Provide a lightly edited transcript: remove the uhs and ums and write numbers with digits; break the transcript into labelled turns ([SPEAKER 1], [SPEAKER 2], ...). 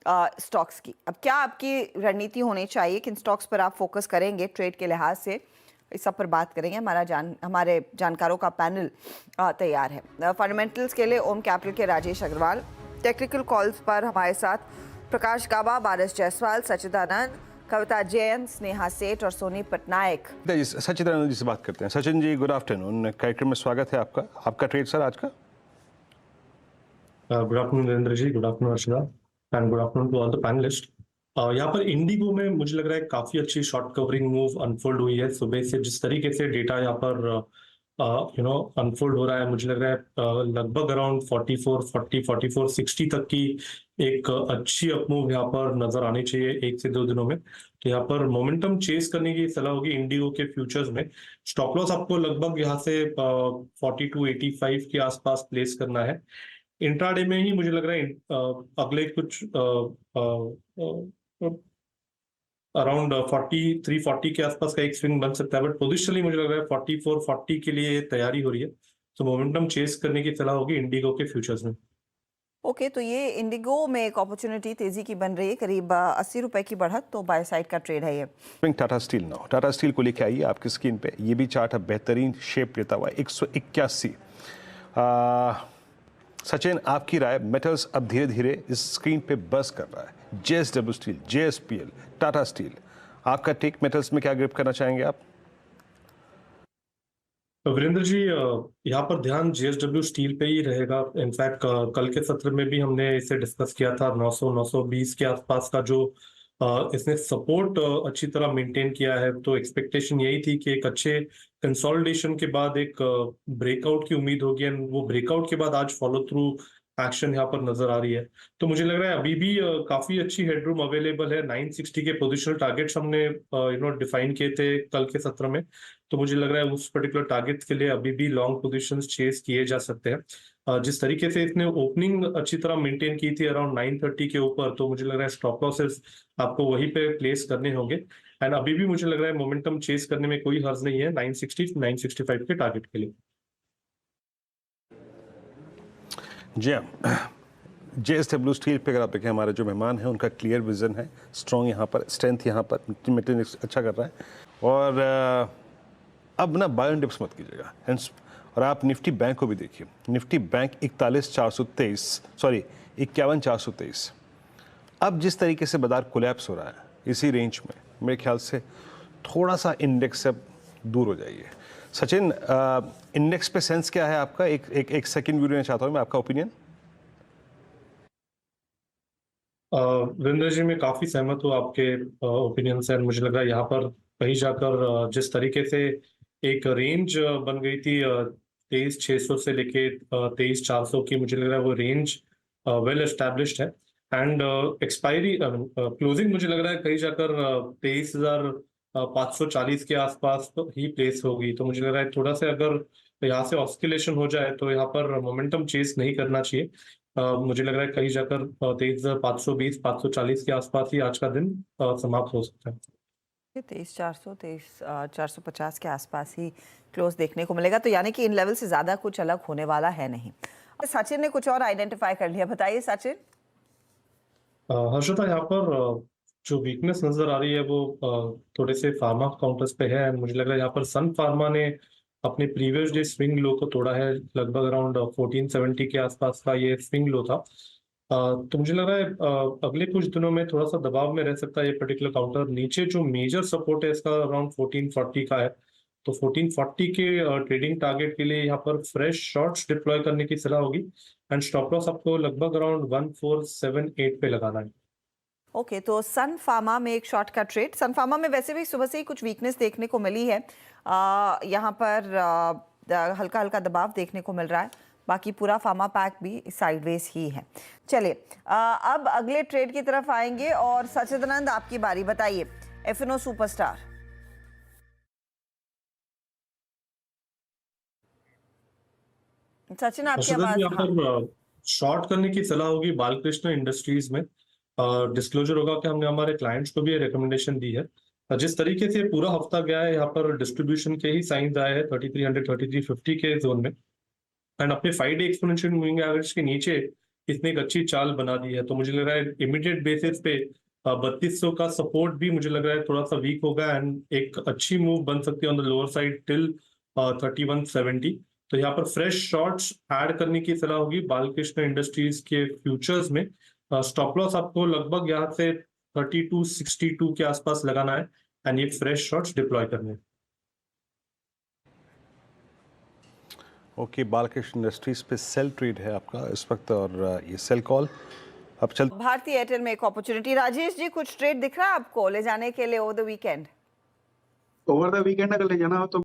[SPEAKER 1] Stocks की। अब क्या आपकी रणनीति होनी चाहिए, किन स्टॉक्स पर आप फोकस करेंगे ट्रेड के लिहाज से, इस सब पर बात करेंगे। हमारे जानकारों का पैनल तैयार है। फंडामेंटल्स के लिए ओम कैपिटल के राजेश अग्रवाल, टेक्निकल कॉल्स पर हमारे साथ प्रकाश गाबा, बारिश जायसवाल, सच्चिदानंद, कविता जैन, स्नेहा सेठ और सोनी पटनायक।
[SPEAKER 2] सच्चिदानंद जी से बात करते हैं। सचिन जी, गुड आफ्टरनून, कार्यक्रम में स्वागत है आपका। आपका ट्रेड सर आज का?
[SPEAKER 3] Good afternoon Narendra ji, good afternoon Archana, and good afternoon to all the panellists. यहाँ पर इंडिगो में मुझे लग रहा है काफी अच्छी शॉर्ट कवरिंग मूव अनफोल्ड हुई है। सुबह से जिस तरीके से डेटा यहाँ पर अनफोल्ड हो रहा है, मुझे लग रहा है लगभग अराउंड 44, 60 तक की एक अच्छी अपमूव यहाँ पर नजर आनी चाहिए 1 से 2 दिनों में। तो यहाँ पर मोमेंटम चेस करने की सलाह होगी इंडिगो के फ्यूचर्स में। स्टॉप लॉस आपको लगभग यहाँ से 4285 के आसपास प्लेस करना है। इंट्राडे में ही मुझे लग रहा है अगले कुछ अराउंड 4340 के आसपास का एक स्विंग बन सकता है, बट पोजिशनली मुझे लग रहा है 4440 के लिए तैयारी हो रही है। तो मोमेंटम चेस करने की सलाह होगी इंडिगो के फ्यूचर्स में।
[SPEAKER 1] ओके, तो ये इंडिगो में एक अपॉर्चुनिटी तेजी की बन रही है, करीब 80 रुपए की बढ़त, तो बाय साइड का ट्रेड है ये।
[SPEAKER 2] Tata steel now, Tata steel को लेके आइए आपकी स्क्रीन पे। ये भी चार्ट है बेहतरीन शेप लेता हुआ 181। सचिन, आपकी राय, मेटल्स अब धीरे धीरे इस स्क्रीन पे बस कर रहा है। JSW steel, JSPL, Tata steel, आपका टेक मेटल्स में क्या ग्रिप करना चाहेंगे आप?
[SPEAKER 3] वीरेंद्र जी, यहाँ पर ध्यान जेएसडब्ल्यू स्टील पे ही रहेगा। इनफैक्ट कल के सत्र में भी हमने इसे डिस्कस किया था। 900-920 के आसपास का जो इसने सपोर्ट अच्छी तरह मेंटेन किया है, तो एक्सपेक्टेशन यही थी कि एक अच्छे कंसोलिडेशन के बाद एक ब्रेकआउट की उम्मीद होगी, एंड वो ब्रेकआउट के बाद आज फॉलो थ्रू एक्शन यहाँ पर नजर आ रही है। तो मुझे लग रहा है अभी भी काफी अच्छी हेडरूम अवेलेबल है। 960 के पोजिशनल टारगेट्स हमने डिफाइन किए थे कल के सत्र में। तो मुझे लग रहा है उस पर्टिकुलर टारगेट के लिए अभी भी लॉन्ग पोजीशंस चेस किए जा सकते हैं। जिस तरीके से इसने ओपनिंग अच्छी तरह मेंटेन की थी अराउंड 930 के ऊपर, तो मुझे लग रहा है स्टॉप लॉसेस आपको वहीं पे प्लेस करने होंगे। एंड अभी भी मुझे लग रहा है मोमेंटम चेस करने में कोई हर्ज नहीं है 960-965 के टारगेट के लिए।
[SPEAKER 2] जी हाँ, जेएसडब्ल्यू स्टील पे अगर आप देखें, हमारे जो मेहमान हैं उनका क्लियर विजन है, स्ट्रॉन्ग यहाँ पर, स्ट्रेंथ यहाँ पर, मेंटेनेंस अच्छा कर रहा है। और अब ना बाय एंड डिप्स मत कीजिएगा। हेंस, और आप निफ्टी बैंक को भी देखिए। Nifty bank 51,423। अब जिस तरीके से बाजार कोलैप्स हो रहा है इसी रेंज में, मेरे ख्याल से थोड़ा सा इंडेक्स से दूर हो जाइए। सचिन, इंडेक्स पे सेंस क्या है आपका? एक सेकंड व्यू लेना चाहता हूँ मैं, आपका ओपिनियन।
[SPEAKER 3] वीरेंद्र जी, मैं काफी सहमत हूँ आपके ओपिनियन से। मुझे लग रहा है यहाँ पर कहीं जाकर जिस तरीके से एक रेंज बन गई थी 23,600 से लेके 23,400 की, मुझे लग रहा है वो रेंज वेल एस्टैब्लिश्ड है। एंड एक्सपायरी क्लोजिंग मुझे लग रहा है कहीं जाकर 23,540 के आसपास तो ही प्लेस होगी। तो मुझे लग रहा है थोड़ा सा अगर यहाँ से ऑस्किलेशन हो जाए तो यहाँ पर मोमेंटम चेस नहीं करना चाहिए। मुझे लग रहा है कहीं जाकर 23,520-540 के आसपास ही आज का दिन समाप्त हो सकता है।
[SPEAKER 1] 23,400, 23,450 के आसपास ही क्लोज देखने को मिलेगा। तो यानी कि इन लेवल से ज्यादा कुछ अलग होने वाला है नहीं। सचिन ने कुछ और आइडेंटिफाई कर लिया, बताइए सचिन।
[SPEAKER 3] हर्षिता, यहाँ पर जो वीकनेस नजर आ रही है वो थोड़े से फार्मा काउंटर्स पे है। मुझे लग रहा है यहाँ पर सन फार्मा ने अपने प्रीवियस डे स्विंग लो को तोड़ा है। लगभग अराउंड 1470 के आसपास का ये स्विंग लो था। तो मुझे लग रहा है अगले कुछ दिनों में थोड़ा सा दबाव में रह सकता है ये पर्टिकुलर काउंटर। नीचे जो मेजर सपोर्ट है इसका अराउंड 1440 का है। तो 1440 के ट्रेडिंग टारगेट के लिए यहाँ पर फ्रेश शॉर्ट्स डिप्लॉय करने की सलाह होगी। एंड स्टॉप लॉस आपको लगभग अराउंड 1478 पे लगाना है।
[SPEAKER 1] ओके, तो सन फार्मा में एक शॉर्ट का ट्रेड। सन फार्मा में वैसे भी सुबह से ही कुछ वीकनेस देखने को मिली है। यहाँ पर हल्का हल्का दबाव देखने को मिल रहा है। बाकी पूरा फार्मा पैक भी साइडवेज ही है। चलिए, अब अगले ट्रेड की तरफ आएंगे और सच्चिदानंद, आपकी बारी, बताइए। F&O superstar. सचिन, आपकी आवाज।
[SPEAKER 3] शॉर्ट करने की सलाह होगी बालकृष्ण इंडस्ट्रीज में। डिस्क्लोजर होगा कि हमने हमारे क्लाइंट्स को भी ये रिकमेंडेशन दी है। जिस तरीके से पूरा हफ्ता गया है, यहाँ पर डिस्ट्रीब्यूशन के ही साइंस आए हैं 3300 3350 के जोन में। एंड अपने 5 डे एक्सपोनेंशियल मूविंग एवरेज के नीचे इसने एक अच्छी चाल बना दी है। तो मुझे लग रहा है इमीडिएट बेसिस पे 3200 का सपोर्ट भी मुझे लग रहा है थोड़ा सा वीक होगा एंड एक अच्छी मूव बन सकती है on the lower side till 3170। तो यहाँ पर फ्रेश शॉर्ट्स ऐड करने की सलाह होगी बालकृष्ण इंडस्ट्रीज के फ्यूचर्स में। स्टॉप लॉस आपको लगभग यहाँ से 3262 के आसपास लगाना है एंड ये फ्रेश शॉर्ट्स डिप्लॉय करने हैं।
[SPEAKER 2] ओके, बालकृष्ण इंडस्ट्रीज पे सेल ट्रेड है आपका इस वक्त और ये सेल कॉल अब चल।
[SPEAKER 1] भारतीय एयरटेल में एक अपॉर्चुनिटी। राजेश जी, कुछ ट्रेड दिख रहा है आपको ले जाने के लिए over the weekend?
[SPEAKER 4] Over the weekend अगर ले जाना हो तो